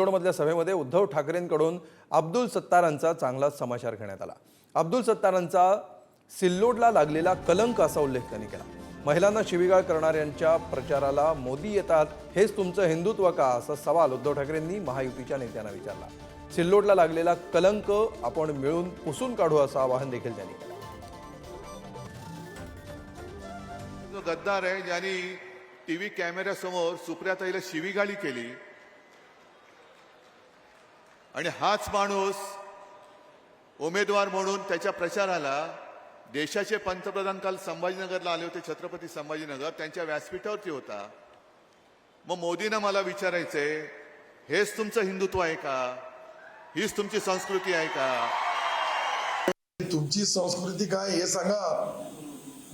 मधल्या सभेमध्ये उद्धव ठाकरेंकडून अब्दुल सत्तारांचा चांगलाच समाचार घेण्यात आला। अब्दुल सत्तारांचा सिल्लोडला लागलेला कलंक असा उल्लेख त्यांनी केला। महिलांना शिवीगाळ करणाऱ्यांच्या प्रचाराला मोदी येतात हेच तुमचं हिंदुत्व का असा सवाल उद्धव ठाकरेंनी महायुतीच्या नेत्यांना विचारला। सिल्लोडला लागलेला कलंक आपण मिळून पुसून काढू असं आवाहन देखील त्यांनी केलं। जो गद्दार आहे ज्यांनी टीव्ही कॅमेऱ्यासमोर सुप्रियाताईला शिवीगाळी केली आणि हाच माणूस उमेदवार म्हणून त्याच्या प्रचाराला देशाचे पंतप्रधान काल संभाजीनगरला आले होते, छत्रपती संभाजीनगर, त्यांच्या व्यासपीठावरती होता। मग मोदींना मला विचारायचंय, हेच तुमचं हिंदुत्व आहे का? हीच तुमची संस्कृती आहे का? तुमची संस्कृती काय हे सांगा।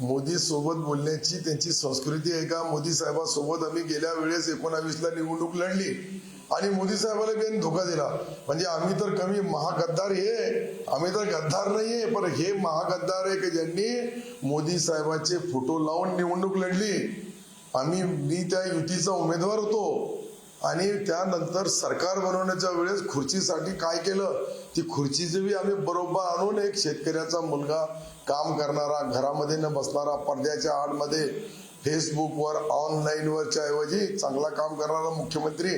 मोदी सोबत बोलण्याची त्यांची संस्कृती आहे का? मोदी साहेबांसोबत आम्ही गेल्या वेळेस 19ला निवडणूक लढली आणि मोदी साहेबाला बिन धोका दिला। म्हणजे आम्ही तर कमी महागद्दार हे, आम्ही तर गद्दार नाहीये, पण हे महागद्दार आहे की ज्यांनी मोदी साहेबांचे फोटो लावून निवडणूक लढली। मी त्या युतीचा उमेदवार होतो आणि त्यानंतर सरकार बनवण्याच्या वेळेस खुर्चीसाठी काय केलं, ती खुर्चीचे बी आम्ही बरोबर आणून एक शेतकऱ्याचा मुलगा, काम करणारा, घरामध्ये न बसणारा, पडद्याच्या आडमध्ये फेसबुकवर ऑनलाईनवरच्या ऐवजी चांगला काम करणारा मुख्यमंत्री